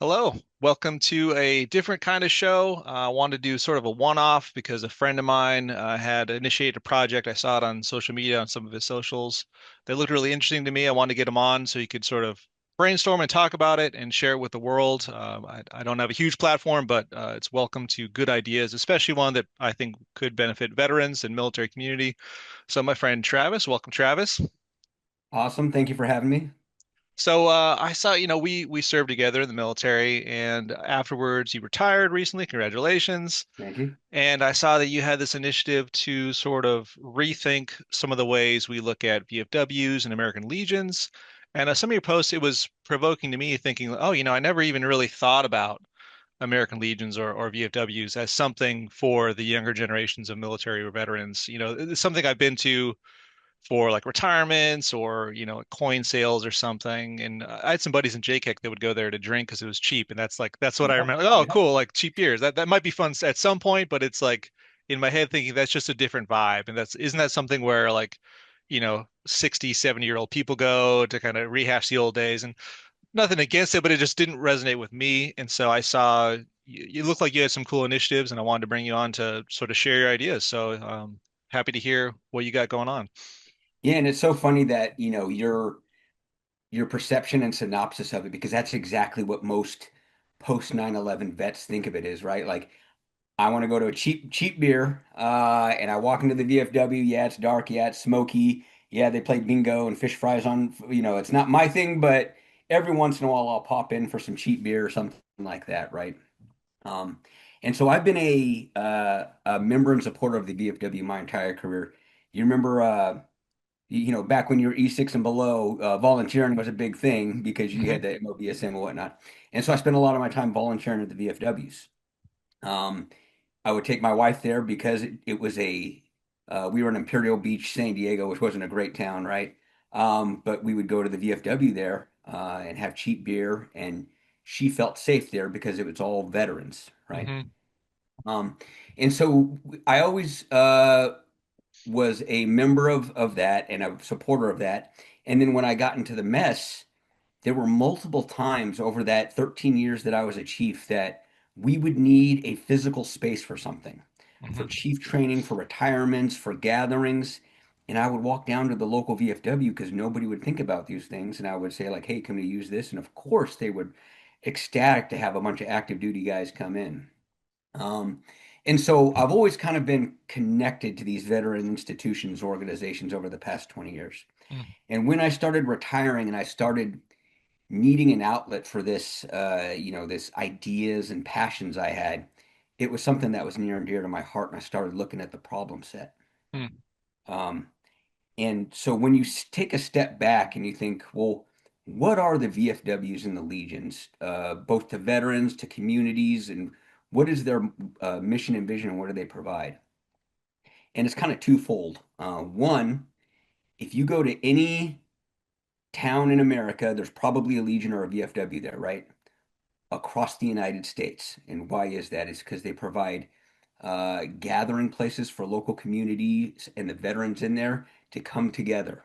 Hello, welcome to a different kind of show. I wanted to do sort of a one-off because a friend of mine had initiated a project. I saw it on social media on some of his socials. They looked really interesting to me. I wanted to get him on so he could sort of brainstorm and talk about it and share it with the world. I don't have a huge platform, but it's welcome to good ideas, especially one that I think could benefit veterans and military community. So my friend Travis, welcome Travis. Awesome. Thank you for having me. So I saw, we served together in the military, and afterwards you retired recently. Congratulations. Thank you. And I saw that you had this initiative to sort of rethink some of the ways we look at VFWs and American Legions. And some of your posts, it was provoking to me thinking, oh, I never even really thought about American Legions or VFWs as something for the younger generations of military or veterans. It's something I've been to for like retirements or coin sales or something. And I had some buddies in JKEC that would go there to drink because it was cheap, and that's what I Yep. remember. Like, oh, Yep. cool, like cheap beers. That might be fun at some point, but it's like in my head thinking that's just a different vibe. And that's isn't that something where like 60, 70-year-old people go to kind of rehash the old days, and nothing against it, but it just didn't resonate with me. And so I saw you looked like you had some cool initiatives, and I wanted to bring you on to sort of share your ideas. So happy to hear what you got going on. Yeah, and it's so funny that, your perception and synopsis of it, because that's exactly what most post 9/11 vets think of it is, right? Like, I want to go to a cheap beer, and I walk into the VFW. Yeah, it's dark. Yeah, it's smoky. Yeah, they play bingo and fish fries on, it's not my thing, but every once in a while I'll pop in for some cheap beer or something like that, right? Um, and so I've been a member and supporter of the VFW my entire career. You remember, back when you were E6 and below, volunteering was a big thing because you Hmm. had the MOBSM and whatnot. And so I spent a lot of my time volunteering at the VFWs. I would take my wife there because it was we were in Imperial Beach, San Diego, which wasn't a great town, right? But we would go to the VFW there and have cheap beer, and she felt safe there because it was all veterans, right? Hmm. Um, and so I always was a member of that and a supporter of that. And then when I got into the mess, there were multiple times over that 13 years that I was a chief that we would need a physical space for something, for Hmm. chief training, for retirements, for gatherings. And I would walk down to the local VFW because nobody would think about these things. And I would say, like, hey, can we use this? And of course, they would ecstatic to have a bunch of active duty guys come in. Um, and so I've always kind of been connected to these veteran institutions, organizations over the past 20 years. And when I started retiring and I started needing an outlet for this, this ideas and passions I had, it was something that was near and dear to my heart. And I started looking at the problem set. Hmm. Um, and so when you take a step back and you think, well, what are the VFWs and the Legions, both to veterans, to communities, and what is their mission and vision, and what do they provide? And it's kind of twofold. One, if you go to any town in America, there's probably a Legion or a VFW there, right? Across the United States. And why is that? Is because they provide gathering places for local communities and the veterans in there to come together,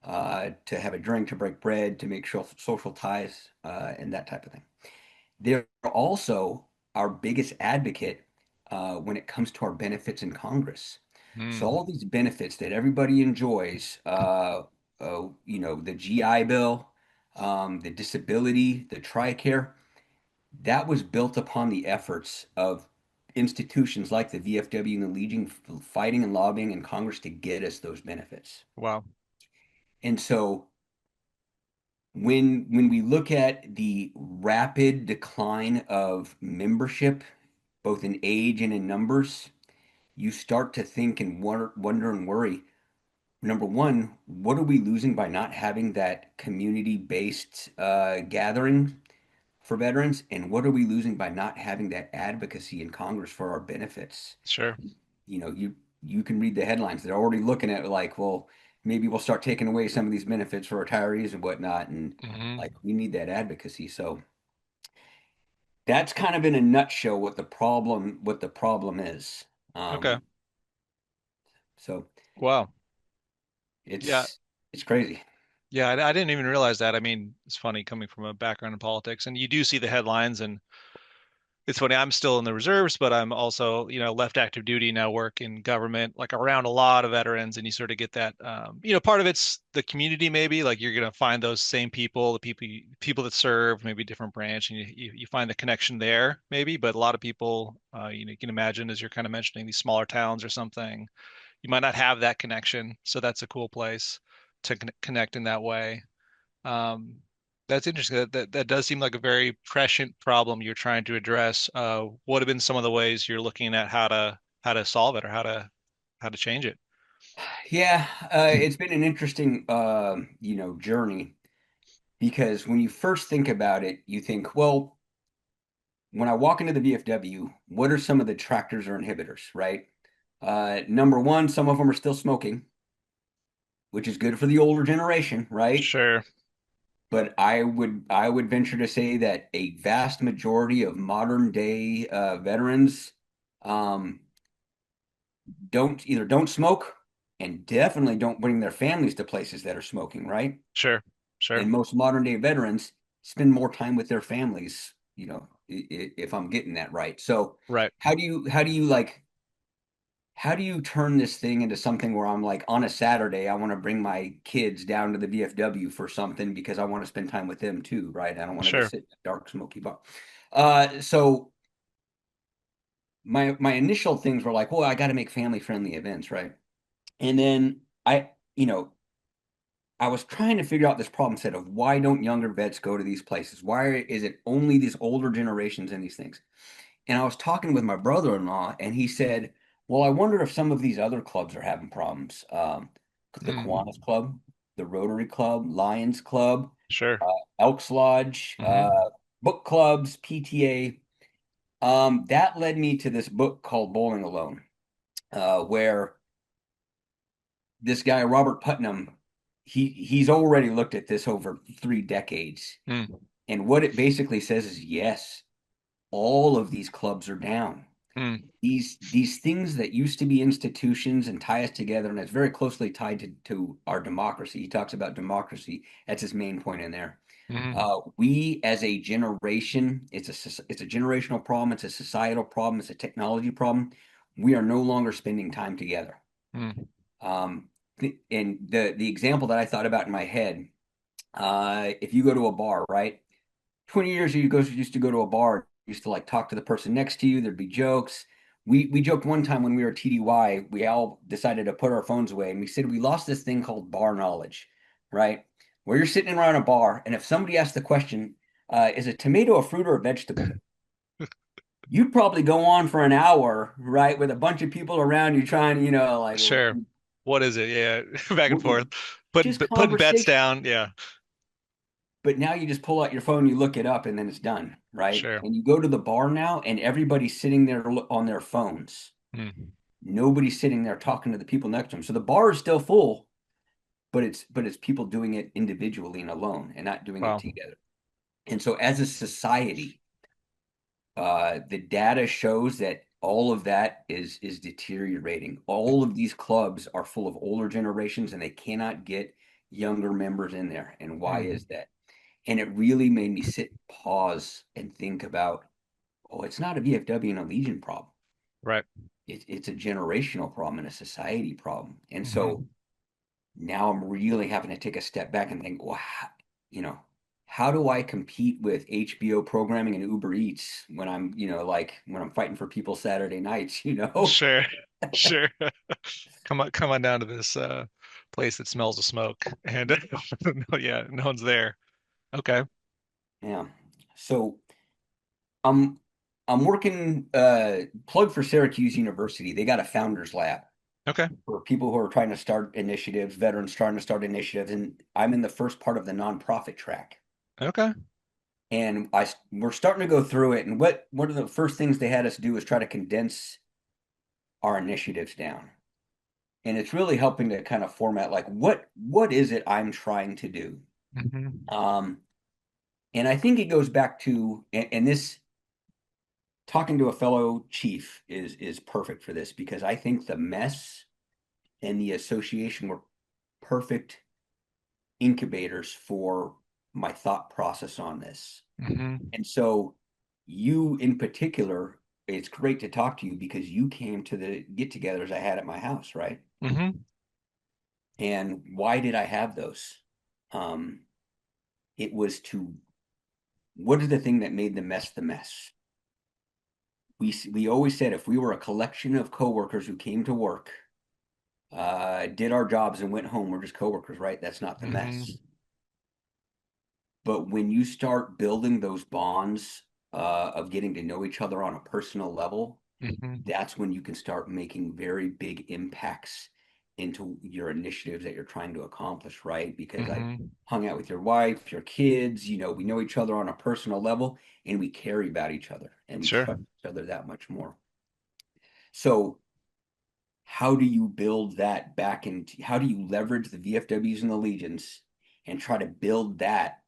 to have a drink, to break bread, to make social ties, and that type of thing. They're also our biggest advocate when it comes to our benefits in Congress. So Hmm. all these benefits that everybody enjoys, the GI Bill, the disability, the TRICARE, that was built upon the efforts of institutions like the VFW and the Legion fighting and lobbying in Congress to get us those benefits. Wow. And so when we look at the rapid decline of membership, both in age and in numbers, you start to think and wonder and worry. Number one, what are we losing by not having that community-based gathering for veterans? And what are we losing by not having that advocacy in Congress for our benefits? Sure. You can read the headlines. They're already looking at like, well, maybe we'll start taking away some of these benefits for retirees and whatnot. And Hmm. like we need that advocacy. So that's kind of in a nutshell what the problem is. Okay. Um, so Wow. Yeah. it's crazy. Yeah, I didn't even realize that. I mean, it's funny coming from a background in politics, and you do see the headlines, and it's funny. I'm still in the reserves, but I'm also, left active duty now, work in government, like around a lot of veterans, and you sort of get that. Part of it's the community, maybe like you're gonna find those same people, the people that serve, maybe different branch, and you find the connection there, maybe. But a lot of people, you can imagine as you're kind of mentioning these smaller towns or something, you might not have that connection. So that's a cool place to connect in that way. Um, that's interesting. That does seem like a very prescient problem you're trying to address. What have been some of the ways you're looking at how to solve it or how to change it? Yeah, it's been an interesting, journey because when you first think about it, you think, well, when I walk into the VFW, what are some of the detractors or inhibitors, right? Number one, some of them are still smoking, which is good for the older generation, right? Sure, But I would venture to say that a vast majority of modern day veterans um, don't smoke and definitely don't bring their families to places that are smoking, right? sure, sure. And most modern day veterans spend more time with their families, if I'm getting that right. So Right, how do you turn this thing into something where I'm like on a Saturday, I want to bring my kids down to the VFW for something because I want to spend time with them too, right? I don't want to just sure. sit in a dark, smoky bar. So my initial things were like, well, I got to make family friendly events, right? And then I was trying to figure out this problem set of why don't younger vets go to these places? Why is it only these older generations in these things? And I was talking with my brother-in-law, and he said, "Well, I wonder if some of these other clubs are having problems. The Mm, Kiwanis Club, the Rotary Club, Lions Club, sure. uh, Elks Lodge, Hmm. book clubs, PTA." That led me to this book called Bowling Alone, where this guy Robert Putnam, he's already looked at this over 3 decades, Mm, and what it basically says is yes, all of these clubs are down. mm, These things that used to be institutions and tie us together, and it's very closely tied to our democracy. He talks about democracy. That's his main point in there. mm, We as a generation, it's a generational problem. It's a societal problem. It's a technology problem. We are no longer spending time together. mm, Um, and the example that I thought about in my head, if you go to a bar, right? 20 years ago, you used to go to a bar, you used to like talk to the person next to you, there'd be jokes. We joked one time when we were at TDY, we all decided to put our phones away and we said we lost this thing called bar knowledge, right? Where you're sitting around a bar, and if somebody asks the question, is a tomato a fruit or a vegetable? You'd probably go on for an hour, right, with a bunch of people around you trying, like, well, sure. What is it? Yeah, back and forth. just Putting bets conversation. down. Yeah, But now you just pull out your phone, you look it up, and then it's done, right? sure. And you go to the bar now, and everybody's sitting there on their phones. Mm, Nobody's sitting there talking to the people next to them. So the bar is still full, but it's people doing it individually and alone, and not doing it wow. together. And so, as a society, the data shows that all of that is deteriorating. All of these clubs are full of older generations, and they cannot get younger members in there. And why is Mm, that? And it really made me sit, pause, and think about, oh, it's not a VFW and a Legion problem. right. It's a generational problem and a society problem. And so Hmm. now I'm really having to take a step back and think, well, you know, how do I compete with HBO programming and Uber Eats when I'm, like when I'm fighting for people Saturday nights, you know? Sure, sure. Come on down to this place that smells of smoke, and no, yeah, no one's there. Okay, Yeah. So I'm I'm working plug for Syracuse University. They got a founders lab okay, for people who are trying to start initiatives, veterans trying to start initiatives, and I'm in the first part of the nonprofit track. okay. And we're starting to go through it. And what one of the first things they had us do is try to condense our initiatives down. And it's really helping to kind of format like what is it I'm trying to do. Hmm. Um, and I think it goes back to and this talking to a fellow chief is perfect for this because I think the mess and the association were perfect incubators for my thought process on this. Hmm. And so you in particular, it's great to talk to you because you came to the get-togethers I had at my house, right? Hmm. And why did I have those? Um, it was to what is the thing that made the mess the mess? We always said if we were a collection of coworkers who came to work, did our jobs and went home, we're just coworkers, right? That's not the mess. Hmm. But when you start building those bonds of getting to know each other on a personal level, Hmm. that's when you can start making very big impacts into your initiatives that you're trying to accomplish, right? Because I Hmm. hung out with your wife, your kids, we know each other on a personal level and we care about each other and we Sure. trust each other that much more. So, how do you build that back into how do you leverage the VFWs and the legions and try to build that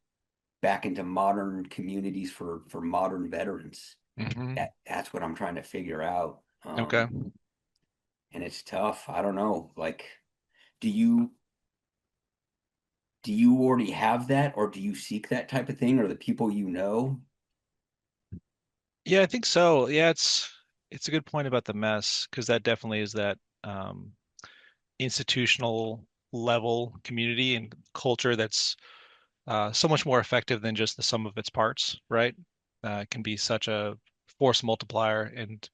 back into modern communities for modern veterans? Hmm. That's what I'm trying to figure out. Okay. And it's tough. I don't know. Like, do you do you already have that, or do you seek that type of thing, or the people you know? Yeah, I think so. Yeah, it's a good point about the mess because that definitely is that um, institutional level community and culture that's so much more effective than just the sum of its parts, right? It can be such a force multiplier and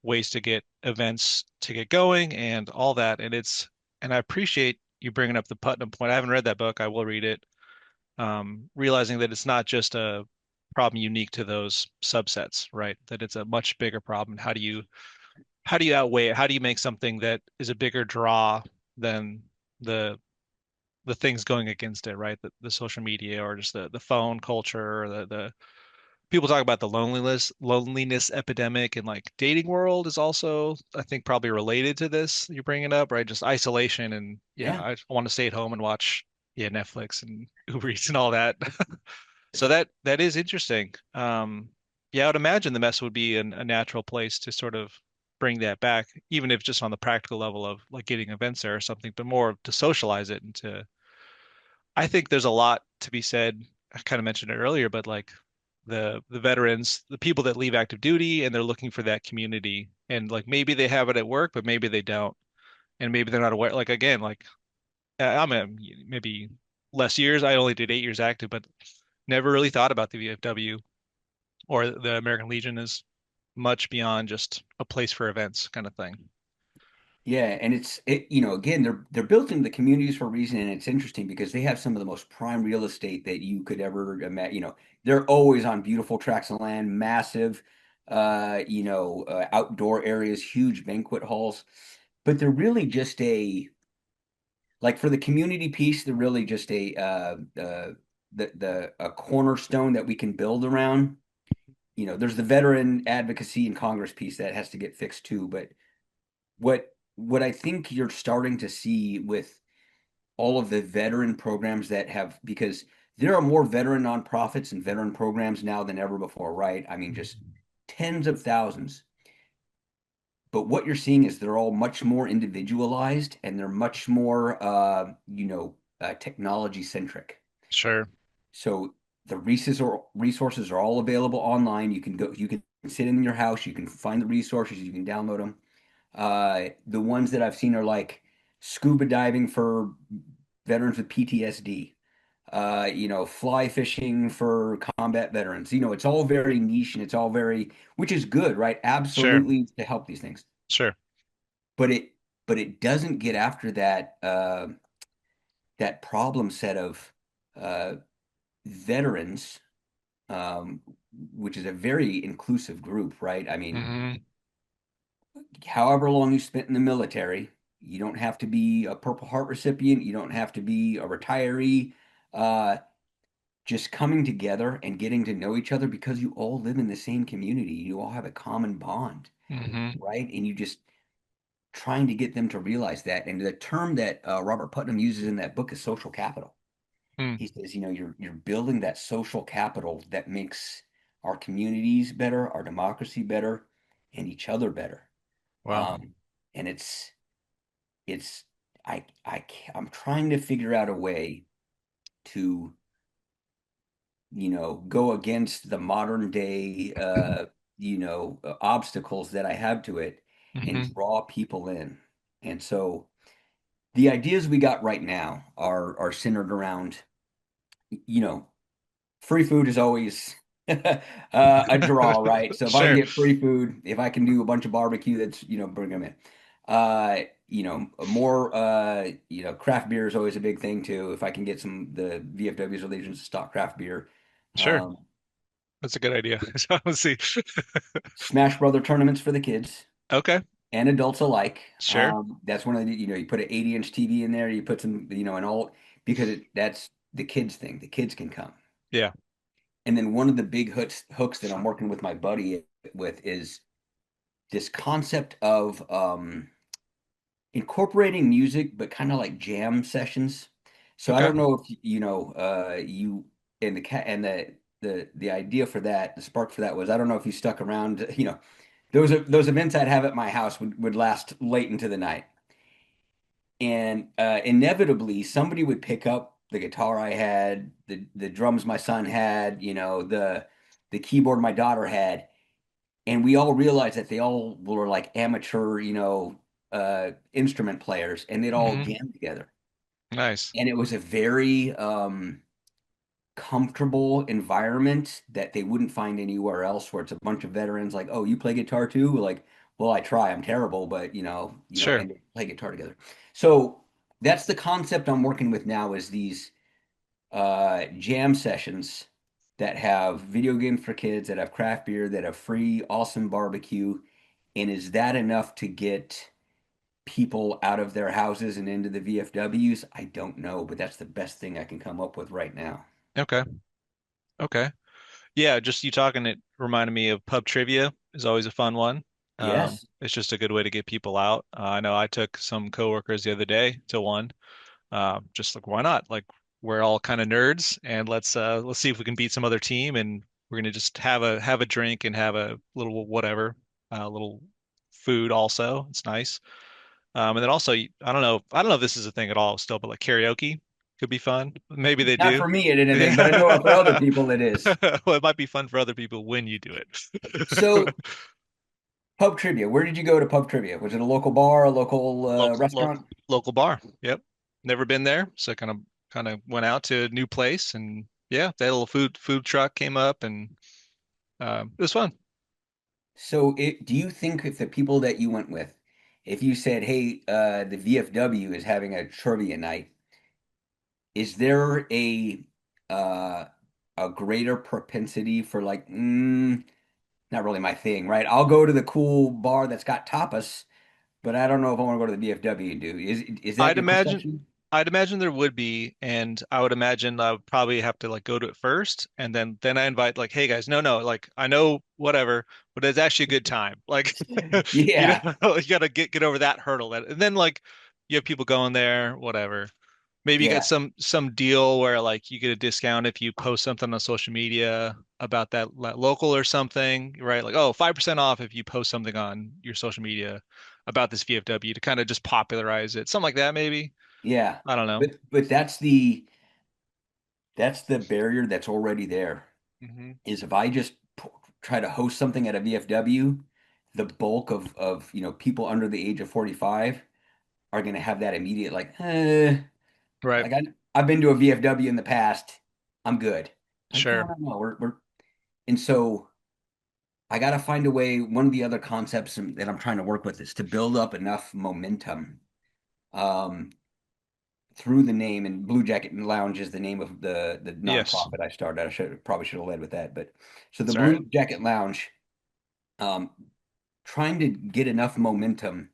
ways to get events to get going and all that. And I appreciate you bringing up the Putnam point. I haven't read that book. I will read it. Realizing that it's not just a problem unique to those subsets, right? That it's a much bigger problem. How do you outweigh it? How do you make something that is a bigger draw than the the things going against it, right? The social media or just the phone culture or the people talk about the loneliness epidemic and like dating world is also, I think, probably related to this you're bringing up, right? Just isolation and yeah, Yeah, I want to stay at home and watch yeah Netflix and Uber Eats and all that. So that is interesting. Yeah, I would imagine the mess would be a natural place to sort of bring that back, even if just on the practical level of like getting events there or something, but more to socialize it and to I think there's a lot to be said. I kind of mentioned it earlier, but like the veterans, the people that leave active duty and they're looking for that community. And like maybe they have it at work, but maybe they don't. And maybe they're not aware. Like again, like I'm a, maybe less years. I only did 8 years active, but never really thought about the VFW or the American Legion as much beyond just a place for events kind of thing. yeah, and again, they're built into the communities for a reason, and it's interesting because they have some of the most prime real estate that you could ever imagine. They're always on beautiful tracts of land, massive, outdoor areas, huge banquet halls, but they're really just a like for the community piece, they're really just a cornerstone that we can build around. There's the veteran advocacy and Congress piece that has to get fixed too, but what I think you're starting to see with all of the veteran programs that have because there are more veteran nonprofits and veteran programs now than ever before, right? I mean, just tens of thousands. But what you're seeing is they're all much more individualized and they're much more, technology centric. Sure. So the resources are all available online. You can sit in your house, you can find the resources, you can download them. The ones that I've seen are like scuba diving for veterans with PTSD. Fly fishing for combat veterans. It's all very niche and it's all very, which is good, right? Sure. Absolutely to help these things. Sure. But it doesn't get after that problem set of uh, veterans, um, which is a very inclusive group, right? I mean, Hmm. however long you spent in the military, you don't have to be a Purple Heart recipient, you don't have to be a retiree. Uh, just coming together and getting to know each other because you all live in the same community, you all have a common bond, Hmm. right? And you just trying to get them to realize that. And the term that Robert Putnam uses in that book is social capital. Mm. He says, you're building that social capital that makes our communities better, our democracy better, and each other better. Wow. Um, and it's I'm trying to figure out a way. to, go against the modern day, obstacles that I have to it and Hmm. draw people in. And so the ideas we got right now are centered around, you know, free food is always a draw, right? So if I can Sure, get free food, if I can do a bunch of barbecue, that's, bring them in. More, craft beer is always a big thing too. If I can get the VFWs or Legions to stock craft beer. sure. Um, That's a good idea. So let's see. Smash Brother tournaments for the kids Okay, and adults alike. sure. That's one of the, you put an 80-inch TV in there, you put some, an alt, because that's the kids thing. The kids can come. Yeah. And then one of the big hooks that I'm working with my buddy with is this concept of incorporating music, but kind of like jam sessions. So I Okay. don't know if you and the cat and the idea for that, the spark for that was, I don't know if you stuck around. Those events I'd have at my house would last late into the night, and inevitably somebody would pick up the guitar I had, the drums my son had, the keyboard my daughter had, and we all realized that they all were like amateur, instrument players, and they'd all Hmm. jam together. Nice. And it was a very comfortable environment that they wouldn't find anywhere else, where it's a bunch of veterans like, "Oh, you play guitar too?" We're like, "Well, I try. I'm terrible, but Sure. and they play guitar together." So that's the concept I'm working with now, is these jam sessions that have video games for kids, that have craft beer, that have free, awesome barbecue. And is that enough to get people out of their houses and into the VFWs? I don't know, but that's the best thing I can come up with right now. Okay. Okay. Yeah, just you talking, it reminded me of pub trivia is always a fun one. Yes. It's just a good way to get people out. I know I took some coworkers the other day to one. Just like why not? Like we're all kind of nerds, and let's see if we can beat some other team, and we're gonna just have a drink and have a little whatever, a little food also. It's nice. And then also I don't know if this is a thing at all still, but like karaoke could be fun. Maybe they Not do. for me, it isn't, but I know for other Yeah. people it is. Well, it might be fun for other people when you do it. So, pub trivia. Where did you go to pub trivia? Was it a local bar, a local Local restaurant? local bar. Yep. Never been there, so kind of went out to a new place, and yeah, that little food truck came up, and it was fun. So, do you think, if the people that you went with, if you said, "Hey, the VFW is having a trivia night," is there uh, a greater propensity for like, not really my thing, right? I'll go to the cool bar that's got tapas, but I don't know if I want to go to the VFW and do. Is that I'd your imagine perception? I'd imagine there would be, and I would imagine I would probably have to like go to it first, and then I invite like, hey guys, no, like I know whatever, but it's actually a good time. Like, Yeah, you gotta get over that hurdle. And then like you have people going there, whatever. Maybe you got yeah, some deal where like you get a discount if you post something on social media about that local or something, right? Like, oh, 5% off if you post something on your social media about this VFW to kind of just popularize it. Something like that, maybe. yeah. I don't know. But that's the barrier that's already there. Hmm. Is if I just try to host something at a VFW, the bulk of people under the age of 45 are going to have that immediate like, Right. like I've been to a VFW in the past, I'm good. Like, no, Sure. no, no, we're and so I got to find a way. One of the other concepts that I'm trying to work with is to build up enough momentum, um, through the name. And Bluejacket Lounge is the name of the Yes. nonprofit I started. I probably should have led with that, but so the It's all right. Blue Jacket Lounge, um, trying to get enough momentum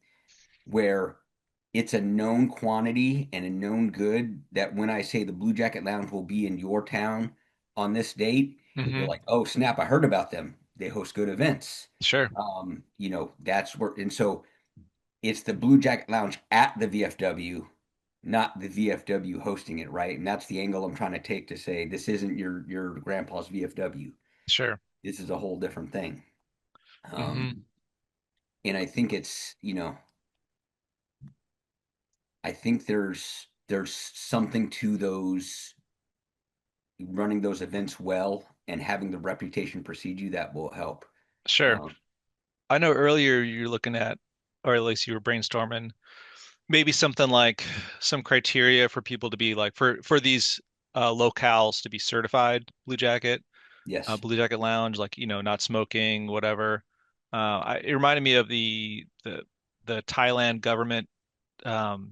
where it's a known quantity and a known good, that when I say the Blue Jacket Lounge will be in your town on this date, you're Hmm. like, oh snap, I heard about them. They host good events. Sure. That's where, and so it's the Blue Jacket Lounge at the VFW, not the VFW hosting it, right? And that's the angle I'm trying to take, to say this isn't your grandpa's VFW. Sure. This is a whole different thing. Um, Hmm. and I think it's, I think there's something to those. running those events well and having the reputation precede you, that will help. Sure. Um, I know earlier you're looking at, or at least you were brainstorming, maybe something like some criteria for people to be like for these locales to be certified Blue Jacket, yes. Blue Jacket Lounge, like not smoking, whatever. It reminded me of the Thailand government, um,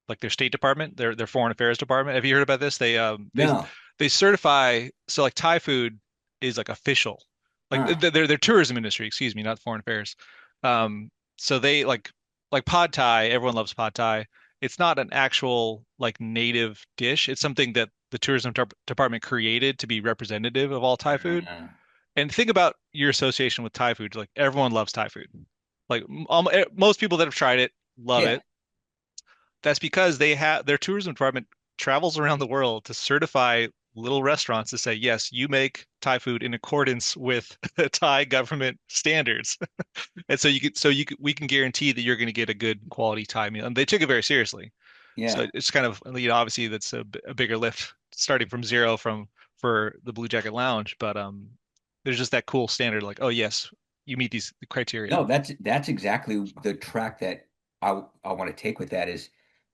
like their State Department, their Foreign Affairs Department. Have you heard about this? No. They certify, so like Thai food is like official, like Huh. their tourism industry, excuse me, not foreign affairs. Um, so they like pad Thai. Everyone loves pad Thai. It's not an actual like native dish. It's something that the department created to be representative of all Thai food. Uh, And think about your association with Thai food. Like everyone loves Thai food. Like most people that have tried it love yeah. it. That's because they have their tourism department travels around the world to certify little restaurants to say, yes, you make Thai food in accordance with Thai government standards. And we can guarantee that you're going to get a good quality Thai meal. And they took it very seriously. So Yeah. it's kind of, obviously that's a bigger lift starting from zero for the Blue Jacket Lounge, but there's just that cool standard like, oh yes, you meet these criteria. No, that's exactly the track that I want to take with that is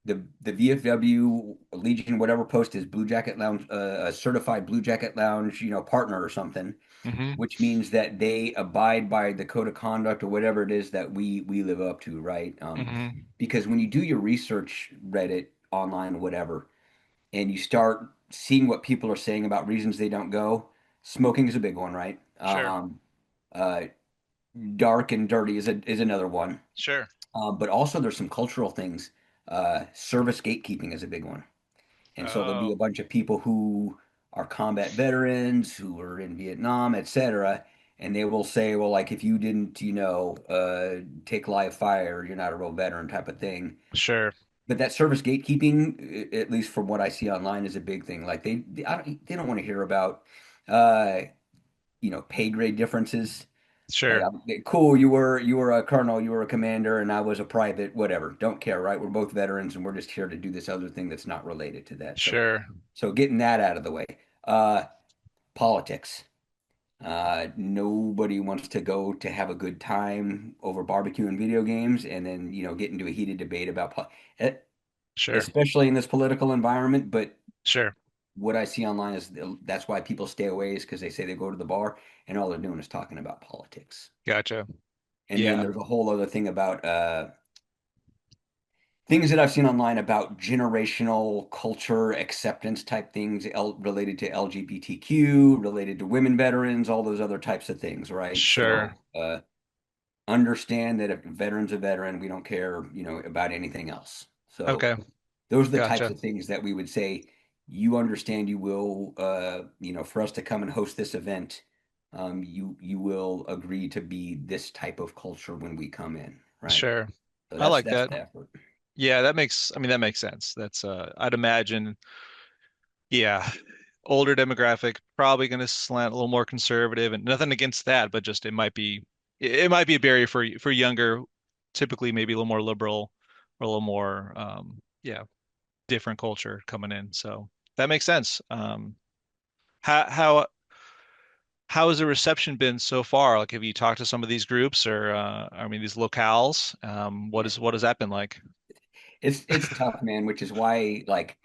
the VFW Legion whatever post is Blue Jacket Lounge, a certified Blue Jacket Lounge, partner or something, Hmm. which means that they abide by the code of conduct or whatever it is that we live up to, right? Hmm. Because when you do your research, Reddit, online, whatever, and you start seeing what people are saying about reasons they don't go, smoking is a big one, right? Sure. Uh, Dark and dirty is another one. Sure. But also there's some cultural things. Service gatekeeping is a big one. And so there'll be Oh, a bunch of people who are combat veterans, who were in Vietnam, etc. And they will say, well, like if you didn't, take live fire, you're not a real veteran type of thing. sure. But that service gatekeeping, at least from what I see online, is a big thing. Like they don't want to hear about, uh, pay grade differences. Like, Sure. cool, you were a colonel, you were a commander, and I was a private, whatever. Don't care, right? We're both veterans, and we're just here to do this other thing that's not related to that. Sure. So getting that out of the way. Uh, Politics. Nobody wants to go to have a good time over barbecue and video games, and then get into a heated debate about, Sure. especially in this political environment. But Sure. what I see online is that's why people stay away is because they say they go to the bar and all they're doing is talking about politics. Gotcha. And then Yeah. there's a whole other thing about things that I've seen online about generational culture acceptance type things related to LGBTQ, related to women veterans, all those other types of things, right? Sure. So understand that if a veteran's a veteran, we don't care, about anything else. So Okay. those are the types Gotcha. of things that we would say you understand you will, for us to come and host this event, you will agree to be this type of culture when we come in, right? Sure. So I that's like that's that. the effort. Yeah, that makes sense. That's I'd imagine, yeah, older demographic probably going to slant a little more conservative, and nothing against that, but just it might be a barrier for younger, typically maybe a little more liberal or a little more yeah, different culture coming in. So that makes sense. How how how has the reception been so far? Like, have you talked to some of these groups or I mean these locales? What has that been like? It's tough, man, which is why like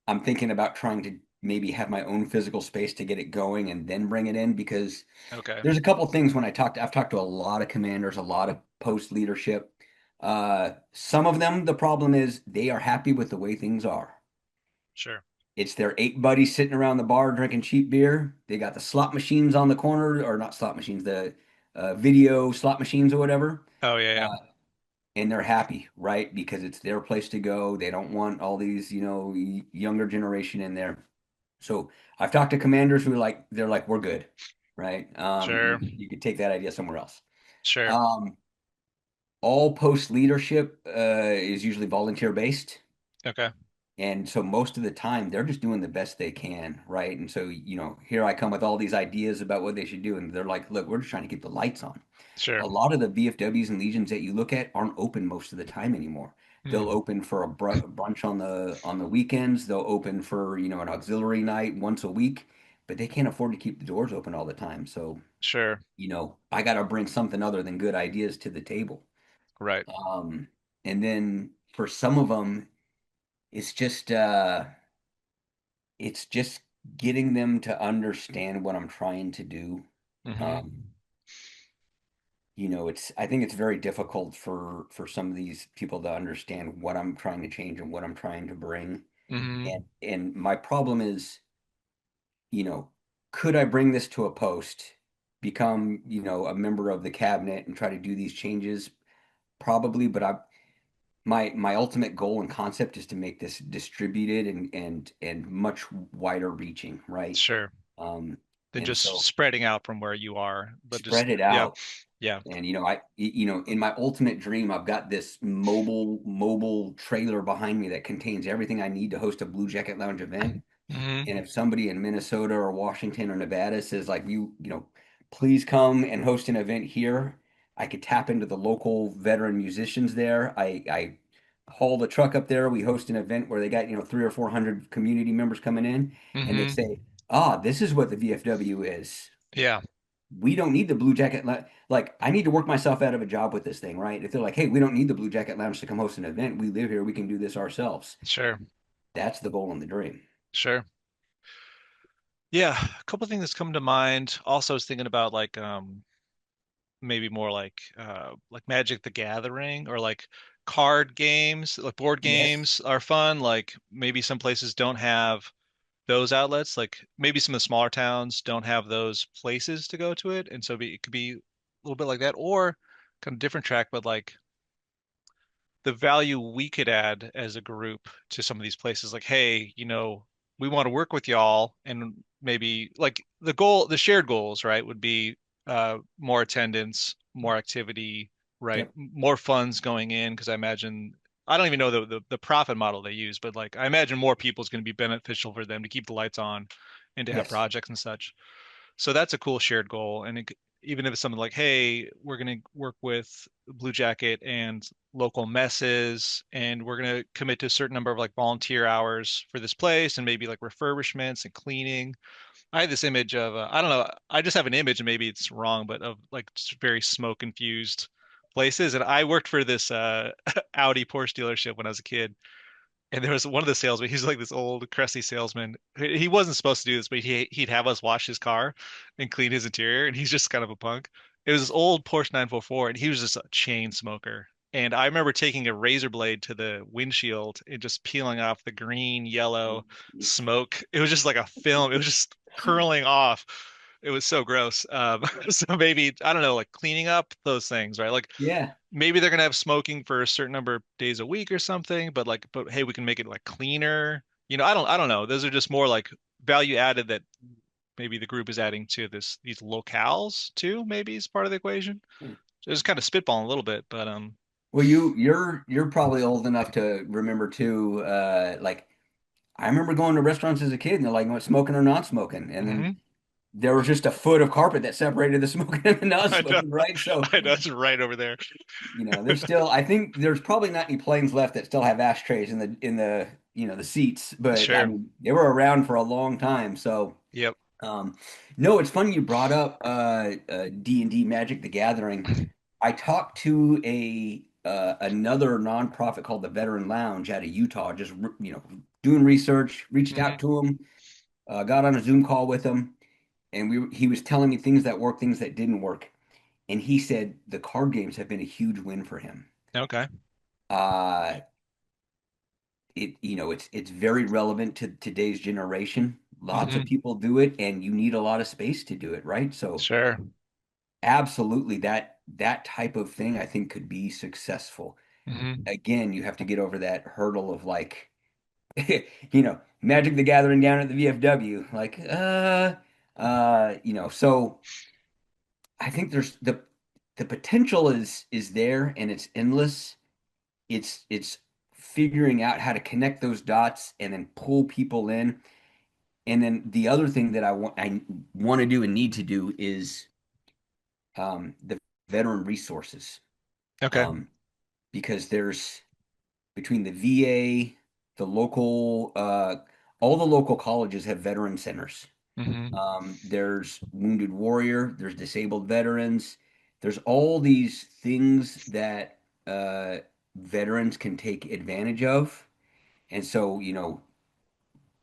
I'm thinking about trying to maybe have my own physical space to get it going and then bring it in because Okay. there's a couple things when I've talked to a lot of commanders, a lot of post leadership. Some of them, the problem is they are happy with the way things are. Sure. It's their eight buddies sitting around the bar drinking cheap beer. They got the slot machines on the corner, or not slot machines, the video slot machines or whatever. Oh yeah, yeah. Uh, and they're happy, right? Because it's their place to go. They don't want all these, younger generation in there. So I've talked to commanders who they're like, we're good, right? Sure. You could take that idea somewhere else. Sure. Um, all post leadership is usually volunteer based. Okay. And so most of the time they're just doing the best they can, right? And so, here I come with all these ideas about what they should do. And they're like, look, we're just trying to keep the lights on. Sure. A lot of the VFWs and legions that you look at aren't open most of the time anymore. They'll Mm, open for a brunch on the weekends. They'll open for, an auxiliary night once a week, but they can't afford to keep the doors open all the time. So, sure. I got to bring something other than good ideas to the table. Right. Um, and then for some of them, it's just it's just getting them to understand what I'm trying to do. Hmm. Um, it's I think it's very difficult for some of these people to understand what I'm trying to change and what I'm trying to bring. Hmm. And my problem is, you know, could I bring this to a post, become, a member of the cabinet and try to do these changes? Probably, but my ultimate goal and concept is to make this distributed and much wider reaching, right? Sure. Um, Than and just so spreading out from where you are, but just spread it yeah, out. yeah. And in my ultimate dream, I've got this mobile trailer behind me that contains everything I need to host a Bluejacket Lounge event. And Hmm. if somebody in Minnesota or Washington or Nevada says like please come and host an event here, I could tap into the local veteran musicians there. I haul the truck up there. We host an event where they got, 300 or 400 community members coming in, and they Hmm. say, this is what the VFW is. Yeah, We don't need the Bluejacket. Like, I need to work myself out of a job with this thing, right? If they're like, hey, we don't need the Bluejacket Lounge to come host an event. We live here. We can do this ourselves. sure, That's the goal and the dream. sure. Yeah, a couple things that's come to mind. Also, I was thinking about like maybe more like Magic the Gathering or like card games, like board Yes. games are fun. Like maybe some places don't have those outlets. Like maybe some of the smaller towns don't have those places to go to it, and so it could be a little bit like that, or kind of different track, but like the value we could add as a group to some of these places. Like, hey, we want to work with y'all, and maybe like the shared goals, right, would be more attendance, more activity, right, Yep. more funds going in, because I imagine I don't even know the profit model they use, but like I imagine more people is going to be beneficial for them to keep the lights on and to have Yes. projects and such. So that's a cool shared goal. And even if it's something like, hey, we're going to work with Bluejacket and local messes, and we're going to commit to a certain number of like volunteer hours for this place and maybe like refurbishments and cleaning. I had this image of, I don't know, I just have an image and maybe it's wrong, but of like just very smoke infused places. And I worked for this Audi Porsche dealership when I was a kid. And there was one of the salesmen, he's like this old crusty salesman. He wasn't supposed to do this, but he'd have us wash his car and clean his interior, and he's just kind of a punk. It was this old Porsche 944, and he was just a chain smoker. And I remember taking a razor blade to the windshield and just peeling off the green, yellow smoke. It was just like a film. It was just curling off. It was so gross. So maybe, I don't know, like cleaning up those things, right? Like Yeah. maybe they're gonna have smoking for a certain number of days a week or something, but hey, we can make it like cleaner. I don't know. Those are just more like value added that maybe the group is adding to these locales too, maybe is part of the equation. Just kind of spitballing a little bit, but Well, you're probably old enough to remember too. Like I remember going to restaurants as a kid, and they're like, "Smoking or not smoking?" And then mhm. there was just a foot of carpet that separated the smoking and the I know, non-smoking, right? So, I know it's right over there. there's still. I think there's probably not any planes left that still have ashtrays in the the seats, but I Sure. mean they were around for a long time. So, Yep. um, no, it's funny you brought up D&D Magic the Gathering. I talked to a another nonprofit called the Veteran Lounge out of Utah, just doing research, reached Hmm. out to him, got on a Zoom call with him, and he was telling me things that worked, things that didn't work, and he said the card games have been a huge win for him. Okay. Uh, it's very relevant to today's generation. Lots of Hmm. people do it, and you need a lot of space to do it, right? So Sure. absolutely, that type of thing I think could be successful. Hmm. Again, you have to get over that hurdle of like, Magic the Gathering down at the VFW. Like, so I think there's the potential is there and it's endless. It's figuring out how to connect those dots and then pull people in. And then the other thing that I want to do and need to do is the veteran resources. Okay. Um, because there's between the VA, the local, all the local colleges have veteran centers. Hmm. There's Wounded Warrior, there's disabled veterans, there's all these things that veterans can take advantage of. And so,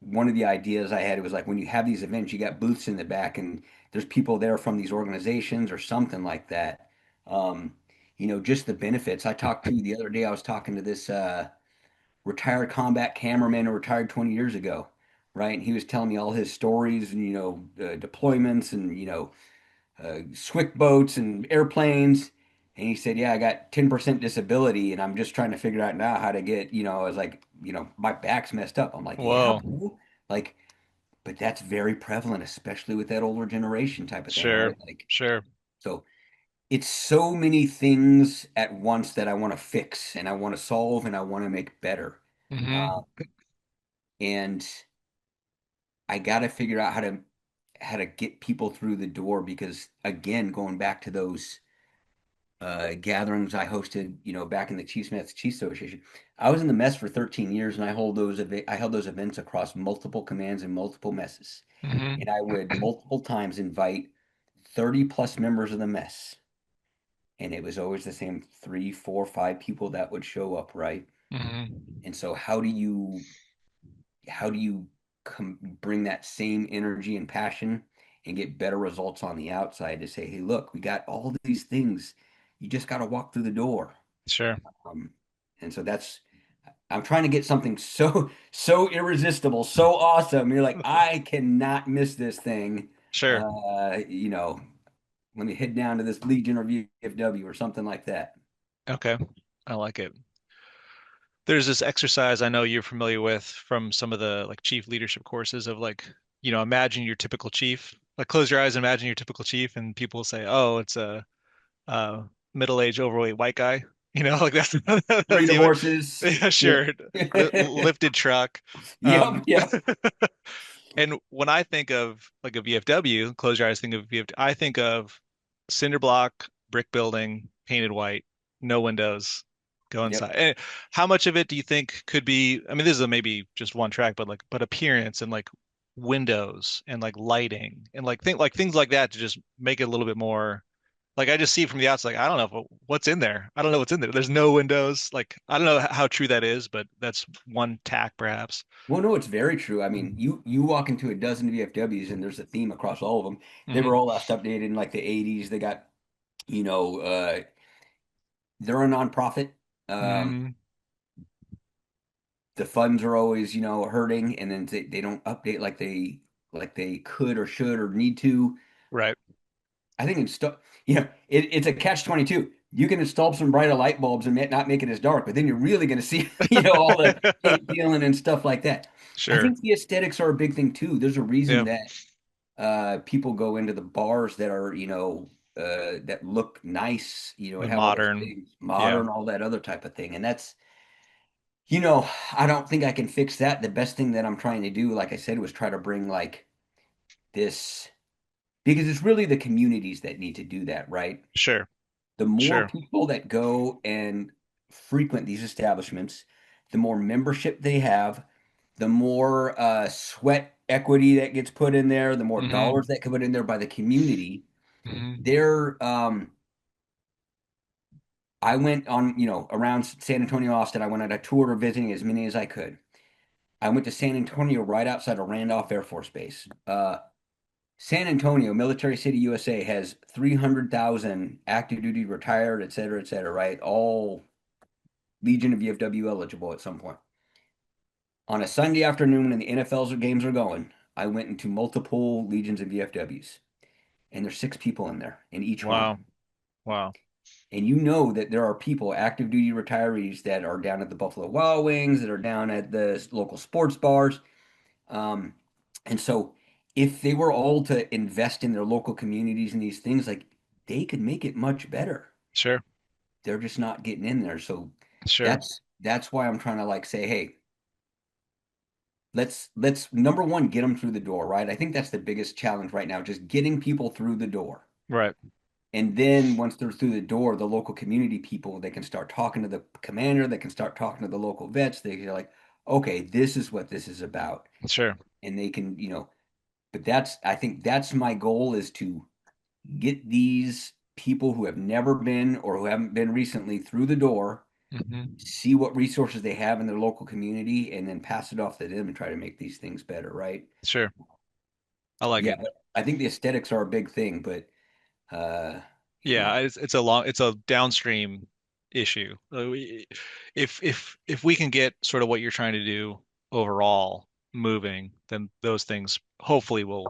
one of the ideas I had was like when you have these events, you got booths in the back, and there's people there from these organizations or something like that. Um, just the benefits. I talked to the other day, I was talking to this retired combat cameraman who retired 20 years ago, right? And he was telling me all his stories and, deployments and, SWIC boats and airplanes. And he said, yeah, I got 10% disability and I'm just trying to figure out now how to get, I was like, my back's messed up. I'm like, yeah, Whoa. bro. Like, but that's very prevalent, especially with that older generation type of thing, Sure. right? Like, Sure. so it's so many things at once that I want to fix and I want to solve and I want to make better. Uh, Hmm. and I got to figure out how to get people through the door because again, going back to those gatherings I hosted, back in the Chiefs Mets Chiefs Association, I was in the mess for 13 years and I held those events across multiple commands and multiple messes. And Hmm. I would multiple times invite 30 plus members of the mess. And it was always the same three, four, five people that would show up, right? Hmm. And so how do you bring that same energy and passion and get better results on the outside to say, hey, look, we got all these things. You just got to walk through the door. Sure. Um, and so I'm trying to get something so irresistible, so awesome. You're like, I cannot miss this thing. Sure. Uh, you know, Let me head down to this Legion or VFW or something like that. Okay. I like it. There's this exercise I know you're familiar with from some of the like chief leadership courses of like, imagine your typical chief. Like close your eyes and imagine your typical chief, and people will say, "Oh, it's a middle-aged, overweight white guy." Like that's Three that's the image. divorces. Yeah, Yeah. sure. Lifted truck. Yep. Yep. And when I think of like a VFW, close your eyes, think of VFW, I think of cinder block, brick building, painted white, no windows, go Yep. inside. And how much of it do you think could be, I mean, this is maybe just one track, but but appearance and like windows and like lighting and like things like that to just make it a little bit more like I just see it from the outside, like I don't know what's in there. I don't know what's in there. There's no windows. Like I don't know how true that is, but that's one tack perhaps. Well, no, it's very true. I mean, you walk into a dozen VFWs and there's a theme across all of them. They were Hmm. all last updated in like the 80s. They got, you know, uh, they're a nonprofit. Um, Hmm. the funds are always, hurting, and then they don't update like they could or should or need to. Right. I think it's a catch 22. You can install some brighter light bulbs and not make it as dark, but then you're really going to see, all the paint peeling and stuff like that. I Sure. think the aesthetics are a big thing too. There's a reason Yeah. that people go into the bars that are, that look nice, and The have all those modern. things, Yeah. modern, all that other type of thing. And I don't think I can fix that. The best thing that I'm trying to do, like I said, was try to bring like this because it's really the communities that need to do that, right? Sure. The more Sure. people that go and frequent these establishments, the more membership they have, the more sweat equity that gets put in there, the more Hmm. dollars that get put in there by the community. Hmm. There, I went on, around San Antonio, Austin. I went on a tour visiting as many as I could. I went to San Antonio right outside of Randolph Air Force Base. San Antonio, Military City, USA, has 300,000 active duty, retired, et cetera, right? All Legion of VFW eligible at some point. On a Sunday afternoon when the NFL's games are going, I went into multiple Legions of VFWs, and there's 6 people in there in each one. Wow. Wow. And you know that there are people, active duty retirees, that are down at the Buffalo Wild Wings, that are down at the local sports bars. Um, and so, if they were all to invest in their local communities and these things, like they could make it much better. Sure. They're just not getting in there. So Sure. that's why I'm trying to like say, hey, let's number one get them through the door, right? I think that's the biggest challenge right now, just getting people through the door. Right. And then once they're through the door, the local community people, they can start talking to the commander, they can start talking to the local vets. They're like, okay, this is what this is about. Sure. And they can, but I think that's my goal is to get these people who have never been or who haven't been recently through the door, Hmm. see what resources they have in their local community, and then pass it off to them and try to make these things better, right? Sure. I like Yeah, it. but I think the aesthetics are a big thing, but uh, you Yeah, know, it's a downstream issue. If we can get sort of what you're trying to do overall moving, then those things hopefully will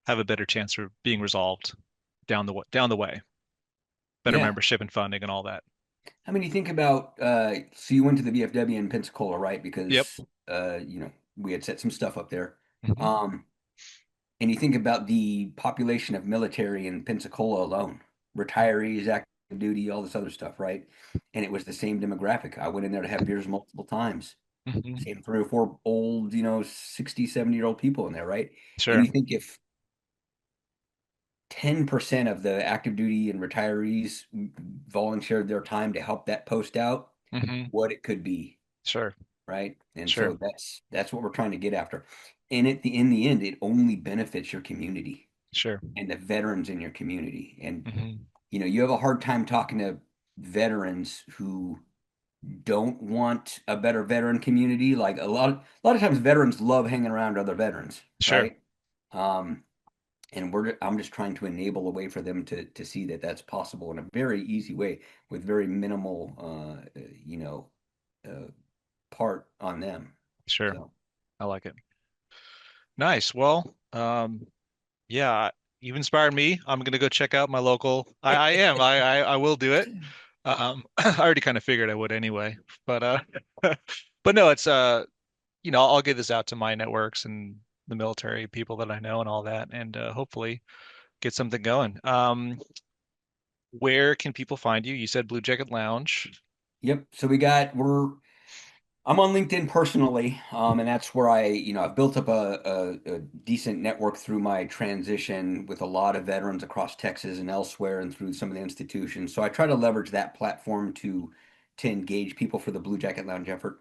have a better chance of being resolved down the way. Better yeah. membership and funding and all that. I mean, you think about so you went to the VFW in Pensacola, right? Yep. Because we had set some stuff up there. Hmm. Um, and you think about the population of military in Pensacola alone, retirees, active duty, all this other stuff, right? And it was the same demographic. I went in there to have beers multiple times. Hmm. Same three or four old, 60, 70-year-old people in there, right? And Sure. you think if 10% of the active duty and retirees volunteered their time to help that post out, Hmm. what it could be, Sure. right? And Sure. so that's what we're trying to get after. And in the end, it only benefits your community Sure. and the veterans in your community. And Hmm. you have a hard time talking to veterans who don't want a better veteran community. Like a lot of times veterans love hanging around other veterans, Sure. right? Um, and I'm just trying to enable a way for them to see that that's possible in a very easy way with very minimal uh, part on them. Sure. So I like it. Nice. Well, yeah, you've inspired me. I'm gonna go check out my local. I am. I will do it. I already kind of figured I would anyway. But but no, it's I'll get this out to my networks and the military people that I know and all that, and hopefully get something going. Where can people find you? You said Blue Jacket Lounge. yep. So I'm on LinkedIn personally, and that's where I've built up a decent network through my transition with a lot of veterans across Texas and elsewhere, and through some of the institutions. So I try to leverage that platform to engage people for the Blue Jacket Lounge effort.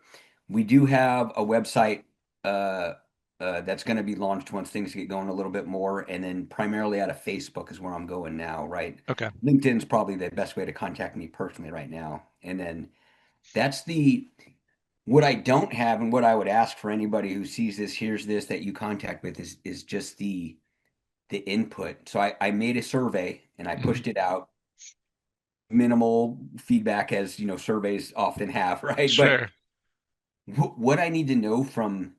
We do have a website uh, that's going to be launched once things get going a little bit more, and then primarily out of Facebook is where I'm going now. Right, Okay. LinkedIn's probably the best way to contact me personally right now, and then that's the what I don't have and what I would ask for anybody who sees this, hears this, that you contact with is just the input. So I made a survey and I Hmm. pushed it out. Minimal feedback as surveys often have, right? But Sure. what I need to know from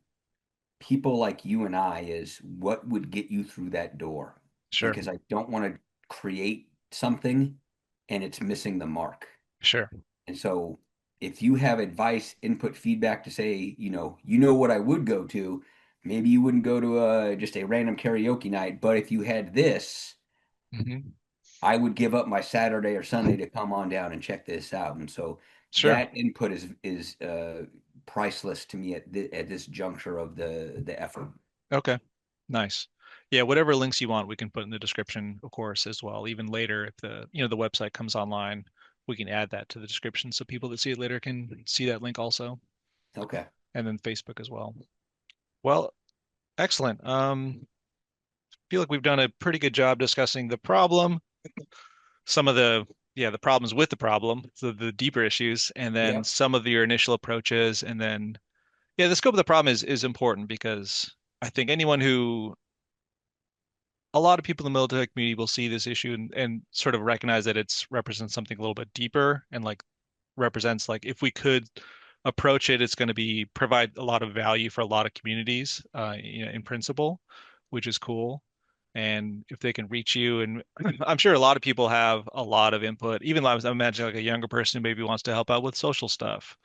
people like you and I is what would get you through that door. Sure. Because I don't want to create something and it's missing the mark. Sure. And so if you have advice, input, feedback to say, you know what I would go to, maybe you wouldn't go to just a random karaoke night, but if you had this, Hmm. I would give up my Saturday or Sunday to come on down and check this out. And so Sure. that input is priceless to me at this juncture of the effort. Okay. Nice. Yeah, whatever links you want, we can put in the description, of course, as well. Even later, if the website comes online, we can add that to the description so people that see it later can see that link also, Okay. and then Facebook as well. Well, excellent. Feel like we've done a pretty good job discussing the problem, some of the problems with the problem, so the deeper issues, and then Yep. some of your initial approaches, and then yeah, the scope of the problem is important because I think anyone who a lot of people in the military community will see this issue and sort of recognize that it's represents something a little bit deeper and like represents like if we could approach it, it's going to be provide a lot of value for a lot of communities, in principle, which is cool. And if they can reach you, and I'm sure a lot of people have a lot of input. Even I imagine like a younger person who maybe wants to help out with social stuff,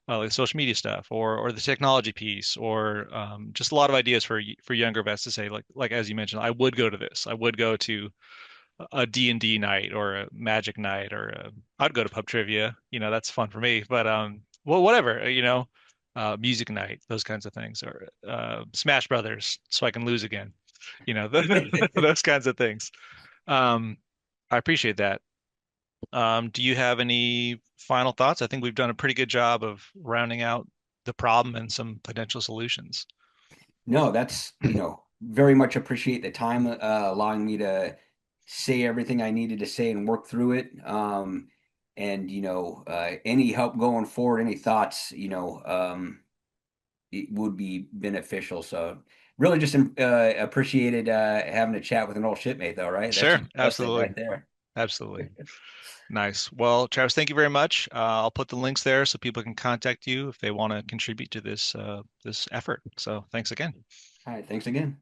like social media stuff, or the technology piece, or just a lot of ideas for younger vets to say like as you mentioned, I would go to this. I would go to a D&D night or a Magic night or I'd go to pub trivia. That's fun for me. But well, whatever, music night, those kinds of things, or Smash Brothers, so I can lose again. Those kinds of things. Um, I appreciate that. Do you have any final thoughts? I think we've done a pretty good job of rounding out the problem and some potential solutions. No, that's, very much appreciate the time allowing me to say everything I needed to say and work through it. And any help going forward, any thoughts, it would be beneficial. So really just appreciated having a chat with an old shipmate though, right? That's Sure, a blessing absolutely. right there. Absolutely. Nice. Well, Travis, thank you very much. I'll put the links there so people can contact you if they want to contribute to this effort. So thanks again. All right, thanks again.